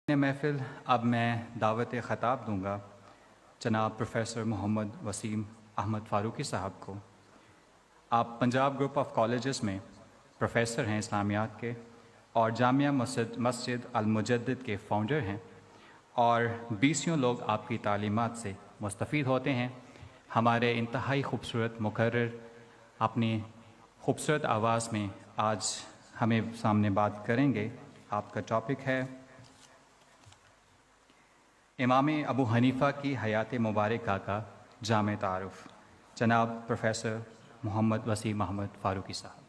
محفل اب میں دعوت خطاب دوں گا جناب پروفیسر محمد وسیم احمد فاروقی صاحب کو۔ آپ پنجاب گروپ آف کالجز میں پروفیسر ہیں اسلامیات کے اور جامعہ مسجد المجدد کے فاؤنڈر ہیں، اور بیسیوں لوگ آپ کی تعلیمات سے مستفید ہوتے ہیں۔ ہمارے انتہائی خوبصورت مقرر اپنی خوبصورت آواز میں آج ہمیں سامنے بات کریں گے۔ آپ کا ٹاپک ہے امام ابو حنیفہ کی حیات مبارکہ کا جامع تعارف۔ جناب پروفیسر محمد وسیم احمد فاروقی صاحب۔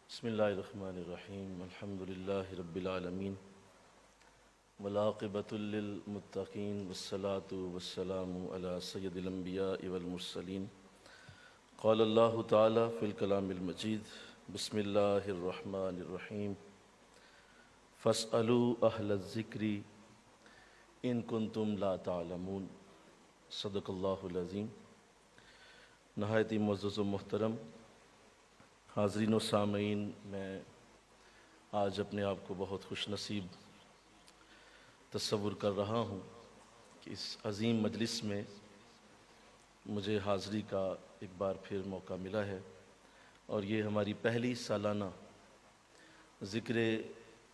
بسم اللہ الرحمن الرحیم، الحمد للہ رب العالمین، والعاقبۃ للمتقین، والصلاة والسلام علی سید الانبیاء والمرسلین۔ قال اللہ تعالی فی الکلام المجید، بسم اللہ الرحمن الرحیم، فاسألوا اہل الذکر ان کنتم لا تعلمون۔ صدق اللہ العظیم۔ نہایت ہی معزز و محترم حاضرین و سامعین، میں آج اپنے آپ کو بہت خوش نصیب تصور کر رہا ہوں کہ اس عظیم مجلس میں مجھے حاضری کا ایک بار پھر موقع ملا ہے، اور یہ ہماری پہلی سالانہ ذکر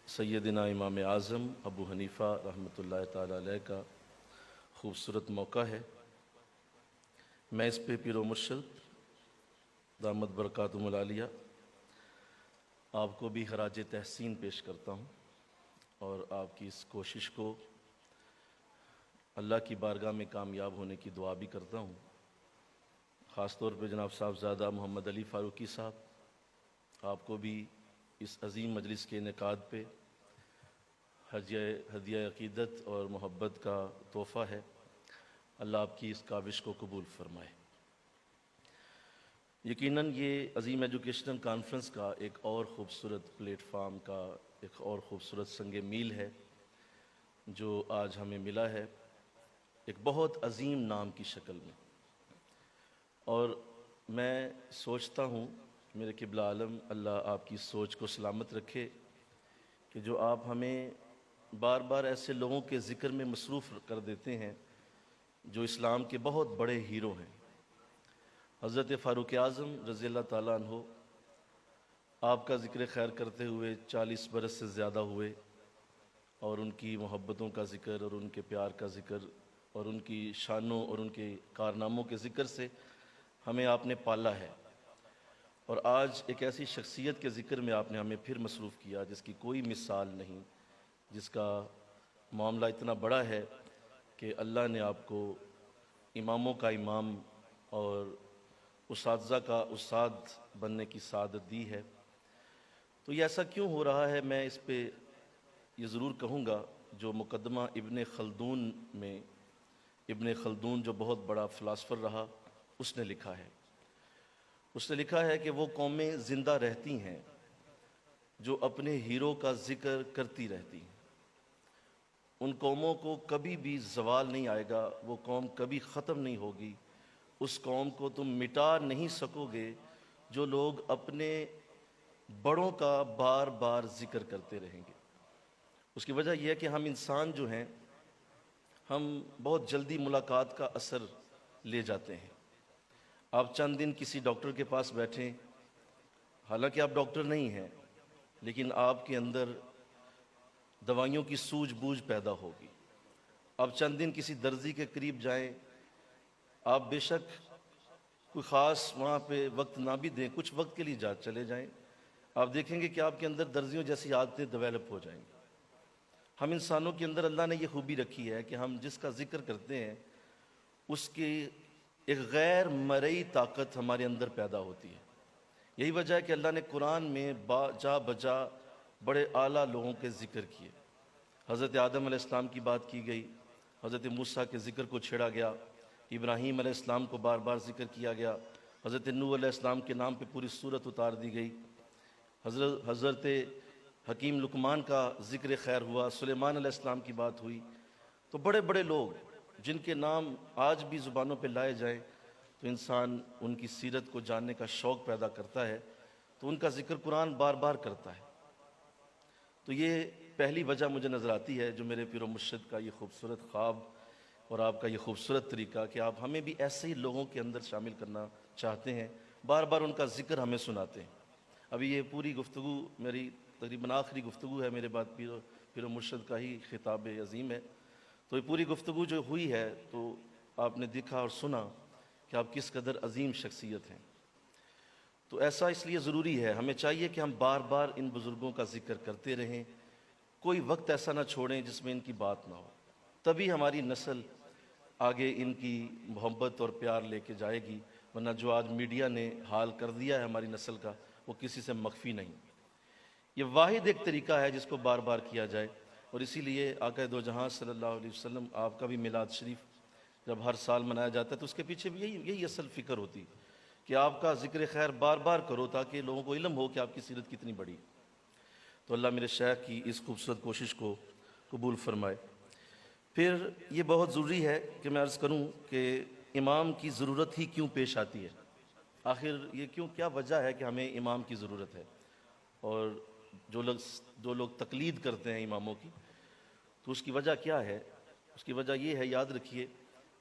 سیدنا امام اعظم ابو حنیفہ رحمۃ اللہ تعالی علیہ کا خوبصورت موقع ہے۔ میں اس پہ پیر و مرشد دامت برکاتہم العالیہ آپ کو بھی خراج تحسین پیش کرتا ہوں، اور آپ کی اس کوشش کو اللہ کی بارگاہ میں کامیاب ہونے کی دعا بھی کرتا ہوں۔ خاص طور پہ جناب صاحبزادہ محمد علی فاروقی صاحب، آپ کو بھی اس عظیم مجلس کے انعقاد پہ ہدیہ عقیدت اور محبت کا تحفہ ہے۔ اللہ آپ کی اس کاوش کو قبول فرمائے۔ یقیناً یہ عظیم ایجوکیشنل کانفرنس کا ایک اور خوبصورت پلیٹ فارم کا ایک اور خوبصورت سنگ میل ہے جو آج ہمیں ملا ہے ایک بہت عظیم نام کی شکل میں۔ اور میں سوچتا ہوں میرے قبلہ عالم اللہ آپ کی سوچ کو سلامت رکھے کہ جو آپ ہمیں بار بار ایسے لوگوں کے ذکر میں مصروف کر دیتے ہیں جو اسلام کے بہت بڑے ہیرو ہیں۔ حضرت فاروق اعظم رضی اللہ تعالیٰ عنہ آپ کا ذکر خیر کرتے ہوئے 40 برس سے زیادہ ہوئے، اور ان کی محبتوں کا ذکر اور ان کے پیار کا ذکر اور ان کی شانوں اور ان کے کارناموں کے ذکر سے ہمیں آپ نے پالا ہے، اور آج ایک ایسی شخصیت کے ذکر میں آپ نے ہمیں پھر مصروف کیا جس کی کوئی مثال نہیں، جس کا معاملہ اتنا بڑا ہے کہ اللہ نے آپ کو اماموں کا امام اور اساتذہ کا استاد بننے کی سعادت دی ہے۔ تو یہ ایسا کیوں ہو رہا ہے، میں اس پہ یہ ضرور کہوں گا جو مقدمہ ابن خلدون میں، ابن خلدون جو بہت بڑا فلاسفر رہا، اس نے لکھا ہے۔ اس نے لکھا ہے کہ وہ قومیں زندہ رہتی ہیں جو اپنے ہیرو کا ذکر کرتی رہتی ہیں، ان قوموں کو کبھی بھی زوال نہیں آئے گا، وہ قوم کبھی ختم نہیں ہوگی، اس قوم کو تم مٹا نہیں سکو گے جو لوگ اپنے بڑوں کا بار بار ذکر کرتے رہیں گے۔ اس کی وجہ یہ ہے کہ ہم انسان جو ہیں ہم بہت جلدی ملاقات کا اثر لے جاتے ہیں۔ آپ چند دن کسی ڈاکٹر کے پاس بیٹھیں، حالانکہ آپ ڈاکٹر نہیں ہیں، لیکن آپ کے اندر دوائیوں کی سوجھ بوجھ پیدا ہوگی۔ آپ چند دن کسی درزی کے قریب جائیں، آپ بے شک کوئی خاص وہاں پہ وقت نہ بھی دیں، کچھ وقت کے لیے چلے جائیں، آپ دیکھیں گے کہ آپ کے اندر درزیوں جیسی عادتیں ڈیولپ ہو جائیں گی۔ ہم انسانوں کے اندر اللہ نے یہ خوبی رکھی ہے کہ ہم جس کا ذکر کرتے ہیں اس کی ایک غیر مرئی طاقت ہمارے اندر پیدا ہوتی ہے۔ یہی وجہ ہے کہ اللہ نے قرآن میں جا بجا بڑے اعلیٰ لوگوں کے ذکر کیے۔ حضرت آدم علیہ السلام کی بات کی گئی، حضرت موسیٰ کے ذکر کو چھیڑا گیا، ابراہیم علیہ السلام کو بار بار ذکر کیا گیا، حضرت نوح علیہ السلام کے نام پہ پوری سورت اتار دی گئی، حضرت حکیم لقمان کا ذکر خیر ہوا، سلیمان علیہ السلام کی بات ہوئی۔ تو بڑے بڑے لوگ جن کے نام آج بھی زبانوں پہ لائے جائیں، تو انسان ان کی سیرت کو جاننے کا شوق پیدا کرتا ہے، تو ان کا ذکر قرآن بار بار کرتا ہے۔ تو یہ پہلی وجہ مجھے نظر آتی ہے جو میرے پیر و مرشد کا یہ خوبصورت خواب اور آپ کا یہ خوبصورت طریقہ کہ آپ ہمیں بھی ایسے ہی لوگوں کے اندر شامل کرنا چاہتے ہیں، بار بار ان کا ذکر ہمیں سناتے ہیں۔ ابھی یہ پوری گفتگو میری تقریباً آخری گفتگو ہے، میرے بعد پیر و مرشد کا ہی خطاب عظیم ہے۔ تو یہ پوری گفتگو جو ہوئی ہے تو آپ نے دیکھا اور سنا کہ آپ کس قدر عظیم شخصیت ہیں۔ تو ایسا اس لیے ضروری ہے، ہمیں چاہیے کہ ہم بار بار ان بزرگوں کا ذکر کرتے رہیں، کوئی وقت ایسا نہ چھوڑیں جس میں ان کی بات نہ ہو، تبھی ہماری نسل آگے ان کی محبت اور پیار لے کے جائے گی، ورنہ جو آج میڈیا نے حال کر دیا ہے ہماری نسل کا وہ کسی سے مخفی نہیں۔ یہ واحد ایک طریقہ ہے جس کو بار بار کیا جائے، اور اسی لیے آقا دو جہاں صلی اللہ علیہ وسلم آپ کا بھی میلاد شریف جب ہر سال منایا جاتا ہے تو اس کے پیچھے بھی یہی اصل فکر ہوتی ہے کہ آپ کا ذکر خیر بار بار کرو تاکہ لوگوں کو علم ہو کہ آپ کی سیرت کتنی بڑی۔ تو اللہ میرے شیخ کی اس خوبصورت کوشش کو قبول فرمائے۔ پھر یہ بہت ضروری ہے کہ میں عرض کروں کہ امام کی ضرورت ہی کیوں پیش آتی ہے، آخر یہ کیا وجہ ہے کہ ہمیں امام کی ضرورت ہے، اور جو لوگ تقلید کرتے ہیں اماموں کی تو اس کی وجہ کیا ہے؟ اس کی وجہ یہ ہے، یاد رکھیے،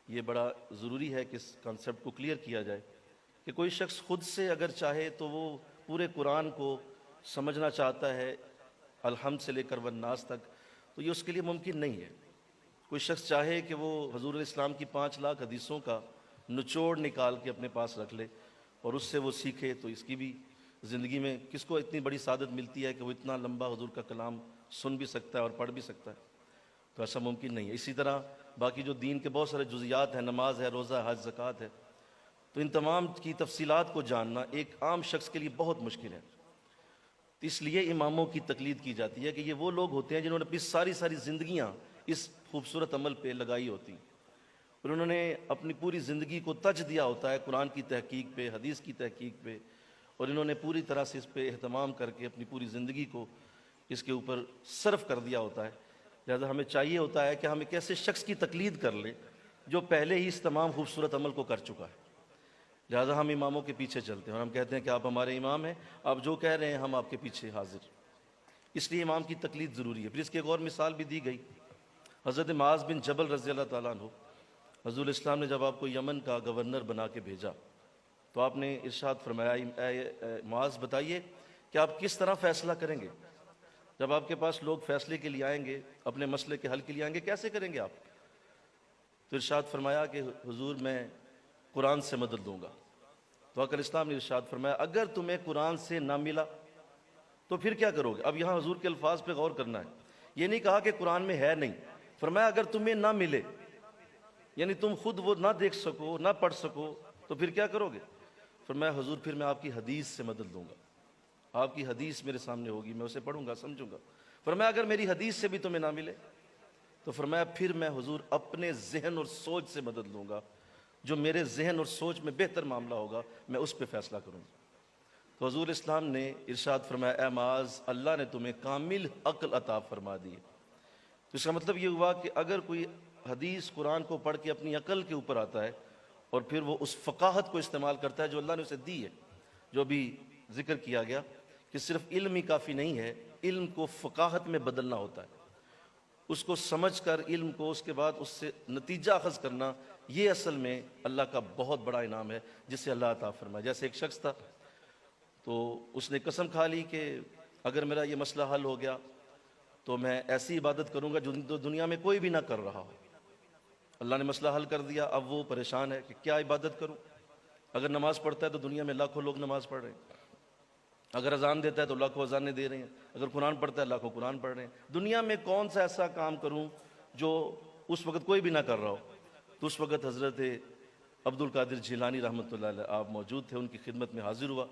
یہ بڑا ضروری ہے کہ اس کانسیپٹ کو کلیئر کیا جائے کہ کوئی شخص خود سے اگر چاہے تو وہ پورے قرآن کو سمجھنا چاہتا ہے الحمد سے لے کر والناس تک، تو یہ اس کے لیے ممکن نہیں ہے۔ کوئی شخص چاہے کہ وہ حضور علیہ السلام کی 5 لاکھ حدیثوں کا نچوڑ نکال کے اپنے پاس رکھ لے اور اس سے وہ سیکھے، تو اس کی بھی زندگی میں کس کو اتنی بڑی سعادت ملتی ہے کہ وہ اتنا لمبا حضور کا کلام سن بھی سکتا ہے اور پڑھ بھی سکتا ہے؟ تو ایسا ممکن نہیں ہے۔ اسی طرح باقی جو دین کے بہت سارے جزیات ہیں، نماز ہے، روزہ ہے، حج، زکوٰۃ ہے، تو ان تمام کی تفصیلات کو جاننا ایک عام شخص کے لیے بہت مشکل ہے۔ تو اس لیے اماموں کی تقلید کی جاتی ہے کہ یہ وہ لوگ ہوتے ہیں جنہوں نے اپنی ساری زندگیاں اس خوبصورت عمل پہ لگائی ہوتی ہیں، اور انہوں نے اپنی پوری زندگی کو تج دیا ہوتا ہے قرآن کی تحقیق پہ، حدیث کی تحقیق پہ، اور انہوں نے پوری طرح سے اس پہ اہتمام کر کے اپنی پوری زندگی کو اس کے اوپر صرف کر دیا ہوتا ہے۔ لہذا ہمیں چاہیے ہوتا ہے کہ ہم ایک ایسے شخص کی تقلید کر لیں جو پہلے ہی اس تمام خوبصورت عمل کو کر چکا ہے۔ لہذا ہم اماموں کے پیچھے چلتے ہیں اور ہم کہتے ہیں کہ آپ ہمارے امام ہیں، آپ جو کہہ رہے ہیں ہم آپ کے پیچھے حاضر۔ اس لیے امام کی تقلید ضروری ہے۔ پھر اس کی ایک اور مثال بھی دی گئی، حضرت معاذ بن جبل رضی اللہ تعالیٰ عنہ، حضور اسلام نے جب آپ کو یمن کا گورنر بنا کے بھیجا تو آپ نے ارشاد فرمایا، اے معاذ بتائیے کہ آپ کس طرح فیصلہ کریں گے؟ جب آپ کے پاس لوگ فیصلے کے لیے آئیں گے، اپنے مسئلے کے حل کے لیے آئیں گے، کیسے کریں گے آپ؟ تو ارشاد فرمایا کہ حضور میں قرآن سے مدد لوں گا۔ تو آقا اسلام نے ارشاد فرمایا اگر تمہیں قرآن سے نہ ملا تو پھر کیا کرو گے؟ اب یہاں حضور کے الفاظ پہ غور کرنا ہے، یہ نہیں کہا کہ قرآن میں ہے نہیں، فرمایا اگر تمہیں نہ ملے، یعنی تم خود وہ نہ دیکھ سکو، نہ پڑھ سکو، تو پھر کیا کرو گے؟ فرمایا حضور پھر میں آپ کی حدیث سے مدد لوں گا، آپ کی حدیث میرے سامنے ہوگی، میں اسے پڑھوں گا، سمجھوں گا۔ فرمایا اگر میری حدیث سے بھی تمہیں نہ ملے تو فرمایا پھر میں حضور اپنے ذہن اور سوچ سے مدد لوں گا، جو میرے ذہن اور سوچ میں بہتر معاملہ ہوگا میں اس پہ فیصلہ کروں گا۔ تو حضور اسلام نے ارشاد فرمایا اے معاذ، اللہ نے تمہیں کامل عقل عطا فرما دی ہے۔ تو اس کا مطلب یہ ہوا کہ اگر کوئی حدیث قرآن کو پڑھ کے اپنی عقل کے اوپر آتا ہے اور پھر وہ اس فقاہت کو استعمال کرتا ہے جو اللہ نے اسے دی ہے، جو بھی ذکر کیا گیا کہ صرف علم ہی کافی نہیں ہے، علم کو فقاہت میں بدلنا ہوتا ہے، اس کو سمجھ کر علم کو اس کے بعد اس سے نتیجہ اخذ کرنا، یہ اصل میں اللہ کا بہت بڑا انعام ہے جسے اللہ عطا فرمائے۔ جیسے ایک شخص تھا تو اس نے قسم کھا لی کہ اگر میرا یہ مسئلہ حل ہو گیا تو میں ایسی عبادت کروں گا جو دنیا میں کوئی بھی نہ کر رہا ہو۔ اللہ نے مسئلہ حل کر دیا، اب وہ پریشان ہے کہ کیا عبادت کروں؟ اگر نماز پڑھتا ہے تو دنیا میں لاکھوں لوگ نماز پڑھ رہے ہیں، اگر اذان دیتا ہے تو لاکھوں اذانیں دے رہے ہیں، اگر قرآن پڑھتا ہے لاکھوں قرآن پڑھ رہے ہیں، دنیا میں کون سا ایسا کام کروں جو اس وقت کوئی بھی نہ کر رہا ہو؟ تو اس وقت حضرت عبد القادر جیلانی رحمۃ اللہ علیہ آپ موجود تھے، ان کی خدمت میں حاضر ہوا۔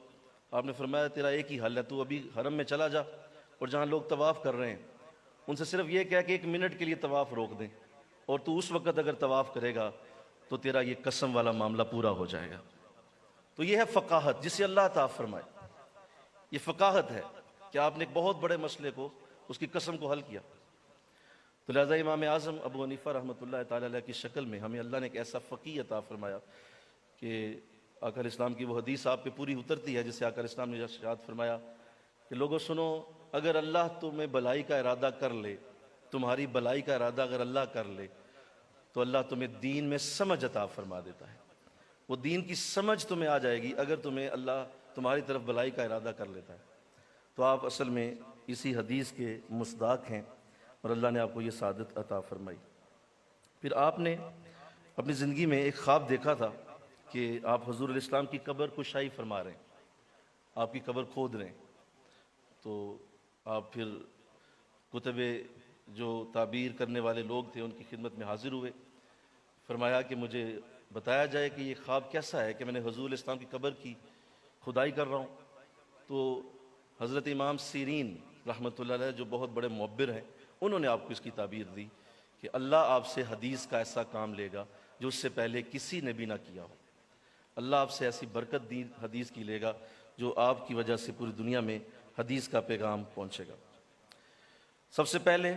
آپ نے فرمایا تیرا ایک ہی حل ہے، تو ابھی حرم میں چلا جا اور جہاں لوگ طواف کر رہے ہیں ان سے صرف یہ کہہ کہ 1 منٹ کے لیے طواف روک دیں، اور تو اس وقت اگر طواف کرے گا تو تیرا یہ قسم والا معاملہ پورا ہو جائے گا۔ تو یہ ہے فقاہت جسے اللہ عطا فرمائے، یہ فقاہت ہے کہ آپ نے ایک بہت بڑے مسئلے کو، اس کی قسم کو حل کیا۔ تو لہذا امام اعظم ابو حنیفہ رحمۃ اللہ تعالی علیہ کی شکل میں ہمیں اللہ نے ایک ایسا فقیہ عطا فرمایا کہ آقا علیہ السلام کی وہ حدیث آپ پہ پوری اترتی ہے، جسے آقا علیہ السلام نے ارشاد فرمایا کہ لوگوں سنو، اگر اللہ تمہیں بھلائی کا ارادہ کر لے، تمہاری بھلائی کا ارادہ اگر اللہ کر لے تو اللہ تمہیں دین میں سمجھ عطا فرما دیتا ہے۔ وہ دین کی سمجھ تمہیں آ جائے گی اگر تمہیں اللہ تمہاری طرف بھلائی کا ارادہ کر لیتا ہے۔ تو آپ اصل میں اسی حدیث کے مصداق ہیں اور اللہ نے آپ کو یہ سعادت عطا فرمائی۔ پھر آپ نے اپنی زندگی میں ایک خواب دیکھا تھا کہ آپ حضور علیہ السلام کی قبر کشائی فرما رہے ہیں، آپ کی قبر کھود رہے ہیں۔ تو آپ پھر کتب جو تعبیر کرنے والے لوگ تھے ان کی خدمت میں حاضر ہوئے، فرمایا کہ مجھے بتایا جائے کہ یہ خواب کیسا ہے کہ میں نے حضور علیہ السلام کی قبر کی کھدائی کر رہا ہوں۔ تو حضرت امام سیرین رحمۃ اللہ علیہ جو بہت بڑے معبر ہیں، انہوں نے آپ کو اس کی تعبیر دی کہ اللہ آپ سے حدیث کا ایسا کام لے گا جو اس سے پہلے کسی نے بھی نہ کیا ہو۔ اللہ آپ سے ایسی برکت دی حدیث کی لے گا جو آپ کی وجہ سے پوری دنیا میں حدیث کا پیغام پہنچے گا۔ سب سے پہلے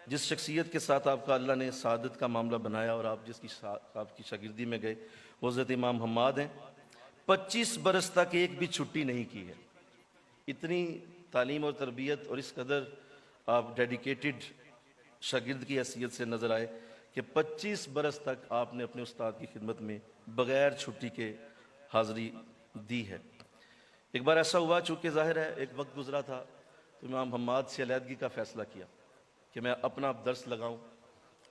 جس شخصیت کے ساتھ آپ کا اللہ نے سعادت کا معاملہ بنایا اور آپ جس کی آپ کی شاگردی میں گئے، وہ حضرت امام حماد ہیں۔ 25 برس تک ایک بھی چھٹی نہیں کی ہے۔ اتنی تعلیم اور تربیت اور اس قدر آپ ڈیڈیکیٹڈ شاگرد کی حیثیت سے نظر آئے کہ 25 برس تک آپ نے اپنے استاد کی خدمت میں بغیر چھٹی کے حاضری دی ہے۔ ایک بار ایسا ہوا، چونکہ ظاہر ہے ایک وقت گزرا تھا، تو امام حماد سے علیحدگی کا فیصلہ کیا کہ میں اپنا درس لگاؤں،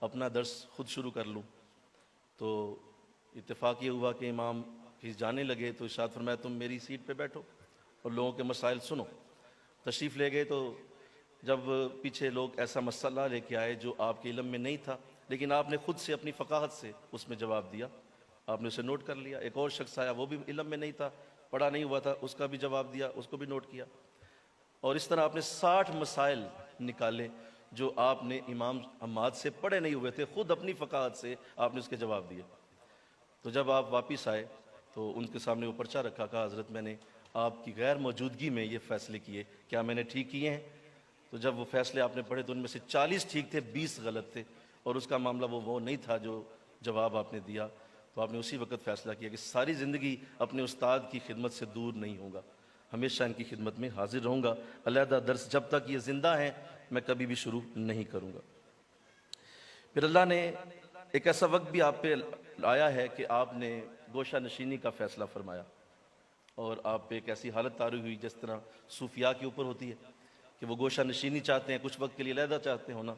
اپنا درس خود شروع کر لوں۔ تو اتفاق یہ ہوا کہ امام کہیں جانے لگے تو ارشاد فرمایا تم میری سیٹ پہ بیٹھو اور لوگوں کے مسائل سنو۔ تشریف لے گئے تو جب پیچھے لوگ ایسا مسئلہ لے کے آئے جو آپ کے علم میں نہیں تھا، لیکن آپ نے خود سے اپنی فقاہت سے اس میں جواب دیا، آپ نے اسے نوٹ کر لیا۔ ایک اور شخص آیا، وہ بھی علم میں نہیں تھا، پڑھا نہیں ہوا تھا، اس کا بھی جواب دیا، اس کو بھی نوٹ کیا۔ اور اس طرح آپ نے 60 مسائل نکالے جو آپ نے امام حماد سے پڑھے نہیں ہوئے تھے، خود اپنی فقاہت سے آپ نے اس کے جواب دیے۔ تو جب آپ واپس آئے تو ان کے سامنے وہ پرچہ رکھا، کہا حضرت میں نے آپ کی غیر موجودگی میں یہ فیصلے کیے، کیا میں نے ٹھیک کیے ہیں؟ تو جب وہ فیصلے آپ نے پڑھے تو ان میں سے 40 ٹھیک تھے، 20 غلط تھے، اور اس کا معاملہ وہ نہیں تھا جو جواب آپ نے دیا۔ تو آپ نے اسی وقت فیصلہ کیا کہ ساری زندگی اپنے استاد کی خدمت سے دور نہیں ہوں گا، ہمیشہ ان کی خدمت میں حاضر رہوں گا، علیحدہ درس جب تک یہ زندہ ہیں میں کبھی بھی شروع نہیں کروں گا۔ پھر اللہ نے ایک ایسا وقت بھی آپ پہ آیا ہے کہ آپ نے گوشہ نشینی کا فیصلہ فرمایا، اور آپ پہ ایک ایسی حالت طاری ہوئی جس طرح صوفیاء کے اوپر ہوتی ہے کہ وہ گوشہ نشینی چاہتے ہیں، کچھ وقت کے لیے علیحدہ چاہتے ہیں ہونا۔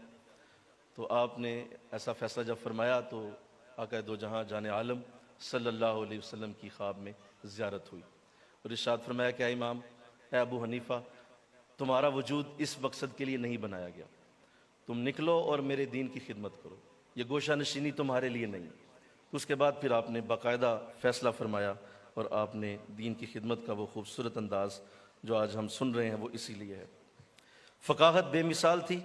تو آپ نے ایسا فیصلہ جب فرمایا تو آقا دو جہاں جان عالم صلی اللہ علیہ وسلم کی خواب میں زیارت ہوئی اور ارشاد فرمایا کہ اے امام، اے ابو حنیفہ، تمہارا وجود اس مقصد کے لیے نہیں بنایا گیا، تم نکلو اور میرے دین کی خدمت کرو، یہ گوشہ نشینی تمہارے لیے نہیں۔ اس کے بعد پھر آپ نے باقاعدہ فیصلہ فرمایا اور آپ نے دین کی خدمت کا وہ خوبصورت انداز جو آج ہم سن رہے ہیں وہ اسی لیے ہے۔ فقاہت بے مثال تھی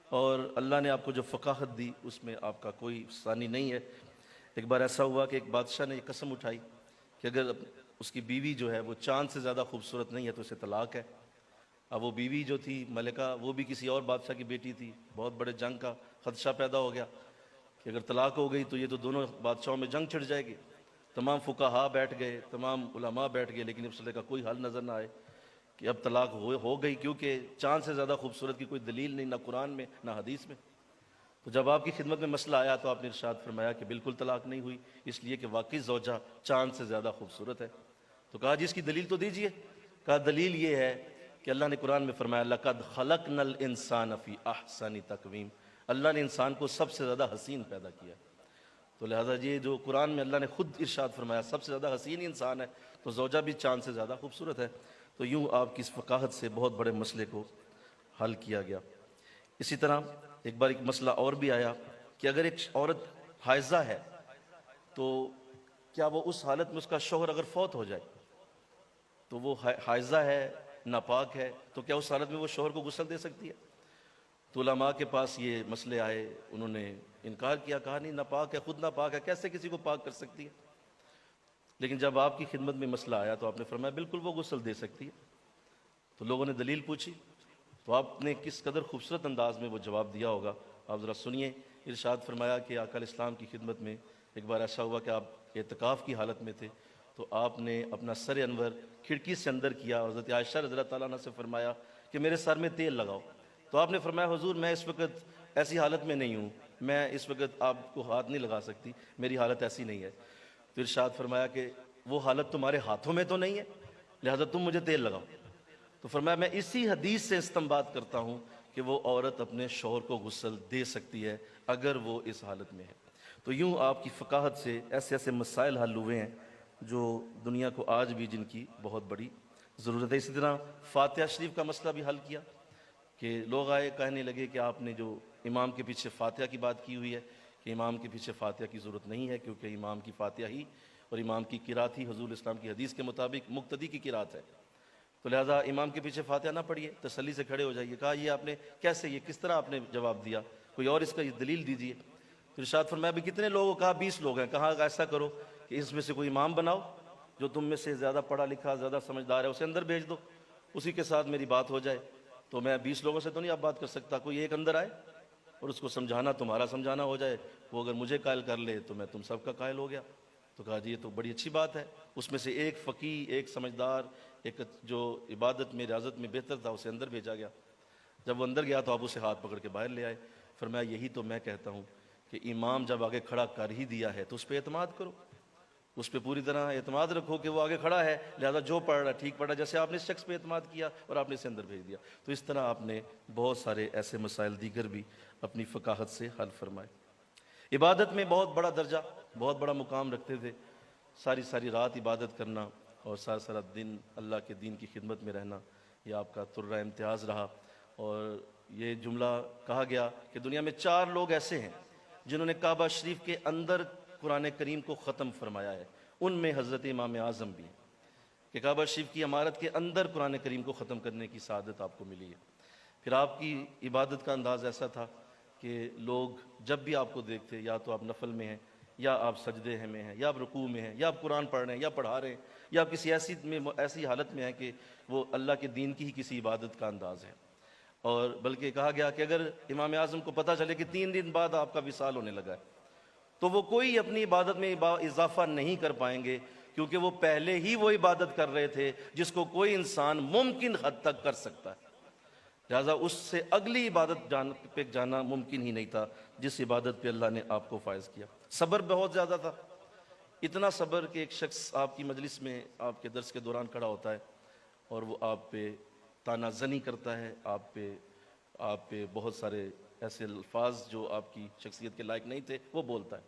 اور اللہ نے آپ کو جو فقاہت دی اس میں آپ کا کوئی ثانی نہیں ہے۔ ایک بار ایسا ہوا کہ ایک بادشاہ نے یہ قسم اٹھائی کہ اگر اس کی بیوی جو ہے وہ چاند سے زیادہ خوبصورت نہیں ہے تو اسے طلاق ہے۔ اب وہ بیوی جو تھی ملکہ، وہ بھی کسی اور بادشاہ کی بیٹی تھی، بہت بڑے جنگ کا خدشہ پیدا ہو گیا کہ اگر طلاق ہو گئی تو یہ تو دونوں بادشاہوں میں جنگ چھڑ جائے گی۔ تمام فقہاء بیٹھ گئے، تمام علماء بیٹھ گئے، لیکن اس مسئلے کا کوئی حل نظر نہ آئے کہ اب طلاق ہو گئی، کیونکہ چاند سے زیادہ خوبصورت کی کوئی دلیل نہیں، نہ قرآن میں نہ حدیث میں۔ تو جب آپ کی خدمت میں مسئلہ آیا تو آپ نے ارشاد فرمایا کہ بالکل طلاق نہیں ہوئی، اس لیے کہ واقعی زوجہ چاند سے زیادہ خوبصورت ہے۔ تو کہا جی اس کی دلیل تو دیجئے۔ کہا دلیل یہ ہے کہ اللہ نے قرآن میں فرمایا لَقَدْ خَلَقْنَا الْإِنسَانَ فِي أَحْسَنِ تَقْوِيمٍ، اللہ نے انسان کو سب سے زیادہ حسین پیدا کیا۔ تو لہذا یہ جو قرآن میں اللہ نے خود ارشاد فرمایا سب سے زیادہ حسین انسان ہے، تو زوجہ بھی چاند سے زیادہ خوبصورت ہے۔ تو یوں آپ کی اس فقاہت سے بہت بڑے مسئلے کو حل کیا گیا۔ اسی طرح ایک بار ایک مسئلہ اور بھی آیا کہ اگر ایک عورت حائضہ ہے تو کیا وہ اس حالت میں اس کا شوہر اگر فوت ہو جائے تو وہ حائضہ ہے، ناپاک ہے، تو کیا اس حالت میں وہ شوہر کو غسل دے سکتی ہے؟ تو علماء کے پاس یہ مسئلے آئے، انہوں نے انکار کیا، کہا نہیں ناپاک ہے، خود ناپاک ہے، کیسے کسی کو پاک کر سکتی ہے؟ لیکن جب آپ کی خدمت میں مسئلہ آیا تو آپ نے فرمایا بالکل وہ غسل دے سکتی ہے۔ تو لوگوں نے دلیل پوچھی تو آپ نے کس قدر خوبصورت انداز میں وہ جواب دیا ہوگا، آپ ذرا سنیے۔ ارشاد فرمایا کہ آقا علیہ السلام کی خدمت میں ایک بار ایسا ہوا کہ آپ اعتکاف کی حالت میں تھے تو آپ نے اپنا سر انور کھڑکی سے اندر کیا اور حضرت عائشہ رضی اللہ تعالیٰ عنہ سے فرمایا کہ میرے سر میں تیل لگاؤ. تو آپ نے فرمایا حضور میں اس وقت ایسی حالت میں نہیں ہوں, میں اس وقت آپ کو ہاتھ نہیں لگا سکتی, میری حالت ایسی نہیں ہے. تو ارشاد فرمایا کہ وہ حالت تمہارے ہاتھوں میں تو نہیں ہے, لہذا تم مجھے تیل لگاؤ. تو فرمایا میں اسی حدیث سے استنباط کرتا ہوں کہ وہ عورت اپنے شوہر کو غسل دے سکتی ہے اگر وہ اس حالت میں ہے. تو یوں آپ کی فقاہت سے ایسے ایسے مسائل حل ہوئے ہیں جو دنیا کو آج بھی جن کی بہت بڑی ضرورت ہے. اسی طرح فاتحہ شریف کا مسئلہ بھی حل کیا کہ لوگ آئے کہنے لگے کہ آپ نے جو امام کے پیچھے فاتحہ کی بات کی ہوئی ہے کہ امام کے پیچھے فاتحہ کی ضرورت نہیں ہے, کیونکہ امام کی فاتحہ ہی اور امام کی قرات ہی حضور اسلام کی حدیث کے مطابق مقتدی کی قرات ہے, تو لہٰذا امام کے پیچھے فاتحہ نہ پڑھیے, تسلی سے کھڑے ہو جائیے. کہا یہ آپ نے کیسے, یہ کس طرح آپ نے جواب دیا, کوئی اور اس کا یہ دلیل دیجیے. تو ارشاد فرمایا بھی کتنے لوگوں, کہا 20 لوگ ہیں. کہا ایسا کرو کہ اس میں سے کوئی امام بناؤ جو تم میں سے زیادہ پڑھا لکھا زیادہ سمجھدار ہے, اسے اندر بھیج دو, اسی کے ساتھ میری بات ہو جائے. تو میں 20 لوگوں سے تو نہیں آپ بات کر سکتا, کوئی ایک اندر آئے اور اس کو سمجھانا تمہارا سمجھانا ہو جائے, وہ اگر مجھے قائل کر لے تو میں تم سب کا قائل ہو گیا. تو کہا جی یہ تو بڑی اچھی بات ہے. اس میں سے ایک فقیہ, ایک سمجھدار, ایک جو عبادت میں ریاضت میں بہتر تھا, اسے اندر بھیجا گیا. جب وہ اندر گیا تو آپ اسے ہاتھ پکڑ کے باہر لے آئے. فرمایا یہی تو میں کہتا ہوں کہ امام جب آگے کھڑا کر ہی دیا ہے تو اس پہ اعتماد کرو, اس پہ پوری طرح اعتماد رکھو کہ وہ آگے کھڑا ہے, لہذا جو پڑھ رہا ہے ٹھیک پڑھ رہا ہے, جیسے آپ نے اس شخص پہ اعتماد کیا اور آپ نے اسے اندر بھیج دیا. تو اس طرح آپ نے بہت سارے ایسے مسائل دیگر بھی اپنی فقاہت سے حل فرمائے. عبادت میں بہت بڑا درجہ, بہت بڑا مقام رکھتے تھے. ساری ساری رات عبادت کرنا اور سارا سارا دن اللہ کے دین کی خدمت میں رہنا, یہ آپ کا ترہ امتیاز رہا. اور یہ جملہ کہا گیا کہ دنیا میں 4 لوگ ایسے ہیں جنہوں نے کعبہ شریف کے اندر قرآن کریم کو ختم فرمایا ہے. ان میں حضرت امام اعظم بھی ہیں کہ کعبہ شریف کی عمارت کے اندر قرآن کریم کو ختم کرنے کی سعادت آپ کو ملی ہے. پھر آپ کی عبادت کا انداز ایسا تھا کہ لوگ جب بھی آپ کو دیکھتے, یا تو آپ نفل میں ہیں, یا آپ سجدے میں ہیں, یا آپ رکوع میں ہیں, یا آپ قرآن پڑھ رہے ہیں, یا پڑھا رہے ہیں, یا آپ کسی ایسی حالت میں ہیں کہ وہ اللہ کے دین کی ہی کسی عبادت کا انداز ہے. اور بلکہ کہا گیا کہ اگر امام اعظم کو پتہ چلے کہ 3 دن بعد آپ کا وصال ہونے لگا ہے تو وہ کوئی اپنی عبادت میں اضافہ نہیں کر پائیں گے, کیونکہ وہ پہلے ہی وہ عبادت کر رہے تھے جس کو کوئی انسان ممکن حد تک کر سکتا ہے. لہٰذا اس سے اگلی عبادت پہ جانا ممکن ہی نہیں تھا جس عبادت پہ اللہ نے آپ کو فائز کیا. صبر بہت زیادہ تھا, اتنا صبر کہ ایک شخص آپ کی مجلس میں آپ کے درس کے دوران کھڑا ہوتا ہے اور وہ آپ پہ تانا زنی کرتا ہے, آپ پہ بہت سارے ایسے الفاظ جو آپ کی شخصیت کے لائق نہیں تھے وہ بولتا ہے.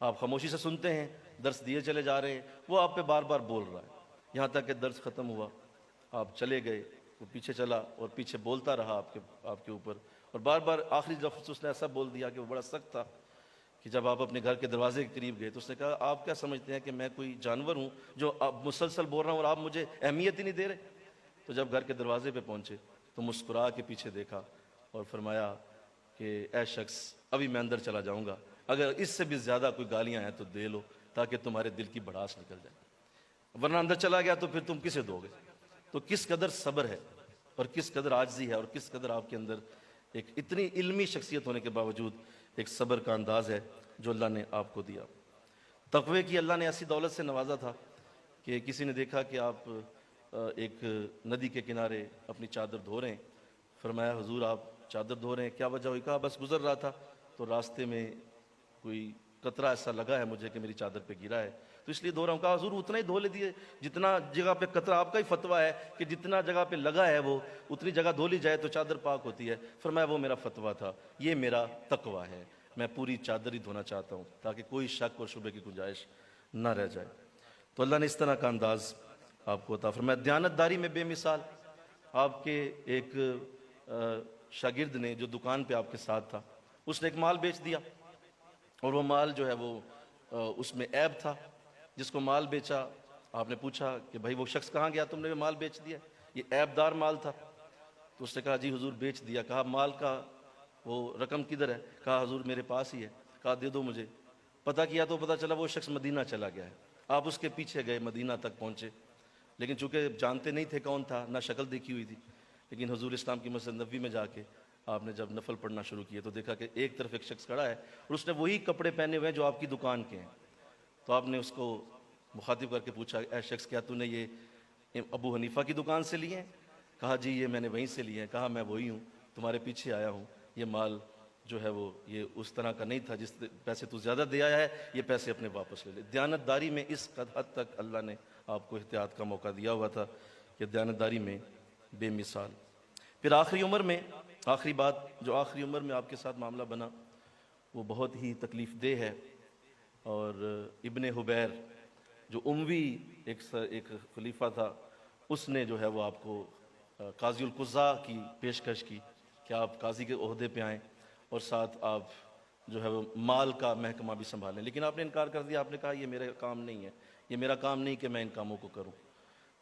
آپ خاموشی سے سنتے ہیں, درس دیے چلے جا رہے ہیں, وہ آپ پہ بار بار بول رہا ہے, یہاں تک کہ درس ختم ہوا, آپ چلے گئے, وہ پیچھے چلا اور پیچھے بولتا رہا آپ کے اوپر, اور بار بار آخری لفظ اس نے ایسا بول دیا کہ وہ بڑا سخت تھا کہ جب آپ اپنے گھر کے دروازے کے قریب گئے تو اس نے کہا آپ کیا سمجھتے ہیں کہ میں کوئی جانور ہوں جو آپ مسلسل بول رہا ہوں اور آپ مجھے اہمیت ہی نہیں دے رہے. تو جب گھر کے دروازے پہ پہنچے تو مسکرا کے پیچھے دیکھا اور فرمایا کہ اے شخص ابھی میں اندر چلا جاؤں گا, اگر اس سے بھی زیادہ کوئی گالیاں ہیں تو دے لو تاکہ تمہارے دل کی بھڑاس نکل جائے, ورنہ اندر چلا گیا تو پھر تم کسے دو گے. تو کس قدر صبر ہے اور کس قدر عاجزی ہے اور کس قدر آپ کے اندر ایک اتنی علمی شخصیت ہونے کے باوجود ایک صبر کا انداز ہے جو اللہ نے آپ کو دیا. تقوی کی اللہ نے ایسی دولت سے نوازا تھا کہ کسی نے دیکھا کہ آپ ایک ندی کے کنارے اپنی چادر دھو رہے ہیں. فرمایا حضور آپ چادر دھو رہے ہیں, کیا وجہ ہوئی؟ کہا بس گزر رہا تھا تو راستے میں کوئی قطرہ ایسا لگا ہے مجھے کہ میری چادر پہ گرا ہے تو اس لیے دھو رہا ہوں. کہا حضور اتنا ہی دھو لے دیے جتنا جگہ پہ قطرہ, آپ کا ہی فتویٰ ہے کہ جتنا جگہ پہ لگا ہے وہ اتنی جگہ دھو لی جائے تو چادر پاک ہوتی ہے. فرمایا وہ میرا فتویٰ تھا, یہ میرا تقویٰ ہے, میں پوری چادر ہی دھونا چاہتا ہوں تاکہ کوئی شک اور شبہ کی گنجائش نہ رہ جائے. تو اللہ نے اس طرح کا انداز آپ کو عطا فرمایا. دیانتداری میں بے مثال. آپ کے ایک شاگرد نے جو دکان پہ آپ کے ساتھ تھا, اس نے ایک مال بیچ دیا اور وہ مال جو ہے وہ اس میں عیب تھا. جس کو مال بیچا آپ نے پوچھا کہ بھائی وہ شخص کہاں گیا, تم نے وہ مال بیچ دیا, یہ عیب دار مال تھا. تو اس نے کہا جی حضور بیچ دیا. کہا مال کا وہ رقم کدھر ہے؟ کہا حضور میرے پاس ہی ہے. کہا دے دو مجھے. پتہ کیا تو پتہ چلا وہ شخص مدینہ چلا گیا ہے. آپ اس کے پیچھے گئے, مدینہ تک پہنچے, لیکن چونکہ جانتے نہیں تھے کون تھا, نہ شکل دیکھی ہوئی تھی, لیکن حضور اسلام کی مسجد نبوی میں جا کے آپ نے جب نفل پڑھنا شروع کیے تو دیکھا کہ ایک طرف ایک شخص کھڑا ہے اور اس نے وہی کپڑے پہنے ہوئے ہیں جو آپ کی دکان کے ہیں. تو آپ نے اس کو مخاطب کر کے پوچھا اے شخص کیا تو نے یہ ابو حنیفہ کی دکان سے لیے ہیں؟ کہا جی یہ میں نے وہیں سے لیے ہیں۔ کہا میں وہی ہوں، تمہارے پیچھے آیا ہوں، یہ مال جو ہے وہ یہ اس طرح کا نہیں تھا، جس پیسے تو زیادہ دے آیا ہے، یہ پیسے اپنے واپس لے لے۔ دیانتداری میں اس حد تک اللہ نے آپ کو احتیاط کا موقع دیا ہوا تھا کہ دیانتداری میں بے مثال۔ پھر آخری عمر میں آخری بات جو آخری عمر میں آپ کے ساتھ معاملہ بنا وہ بہت ہی تکلیف دہ ہے، اور ابن حبیر جو اموی ایک خلیفہ تھا، اس نے جو ہے وہ آپ کو قاضی القضاء کی پیشکش کی کہ آپ قاضی کے عہدے پہ آئیں اور ساتھ آپ جو ہے وہ مال کا محکمہ بھی سنبھالیں، لیکن آپ نے انکار کر دیا۔ آپ نے کہا یہ میرا کام نہیں ہے، یہ میرا کام نہیں کہ میں ان کاموں کو کروں،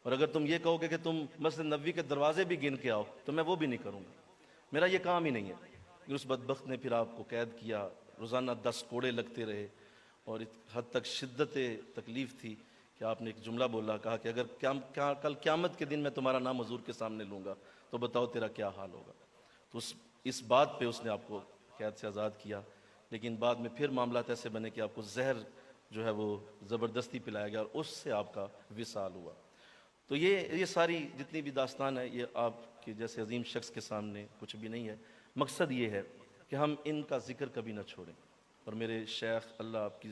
اور اگر تم یہ کہو گے کہ تم مسجد نبوی کے دروازے بھی گن کے آؤ تو میں وہ بھی نہیں کروں گا، میرا یہ کام ہی نہیں ہے۔ اس بدبخت نے پھر آپ کو قید کیا، روزانہ 10 کوڑے لگتے رہے، اور اس حد تک شدت تکلیف تھی کہ آپ نے ایک جملہ بولا، کہا کہ اگر کل قیامت کے دن میں تمہارا نام حضور کے سامنے لوں گا تو بتاؤ تیرا کیا حال ہوگا۔ تو اس بات پہ اس نے آپ کو قید سے آزاد کیا، لیکن بعد میں پھر معاملات ایسے بنے کہ آپ کو زہر جو ہے وہ زبردستی پلایا گیا، اور اس سے آپ کا وصال ہوا۔ تو یہ ساری جتنی بھی داستان ہے، یہ آپ کے جیسے عظیم شخص کے سامنے کچھ بھی نہیں ہے۔ مقصد یہ ہے کہ ہم ان کا ذکر کبھی نہ چھوڑیں، اور میرے شیخ اللہ آپ کی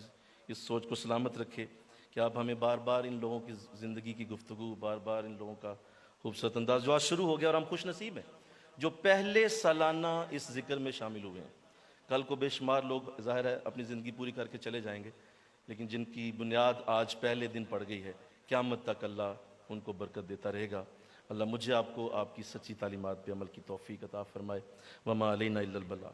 اس سوچ کو سلامت رکھے کہ آپ ہمیں بار بار ان لوگوں کی زندگی کی گفتگو، بار بار ان لوگوں کا خوبصورت انداز جو آج شروع ہو گیا، اور ہم خوش نصیب ہیں جو پہلے سالانہ اس ذکر میں شامل ہوئے ہیں۔ کل کو بے شمار لوگ ظاہر ہے اپنی زندگی پوری کر کے چلے جائیں گے، لیکن جن کی بنیاد آج پہلے دن پڑ گئی ہے، قیامت تک اللہ ان کو برکت دیتا رہے گا۔ اللہ مجھے آپ کو آپ کی سچی تعلیمات پہ عمل کی توفیق عطا فرمائے۔ وما علینا الا البلاغ۔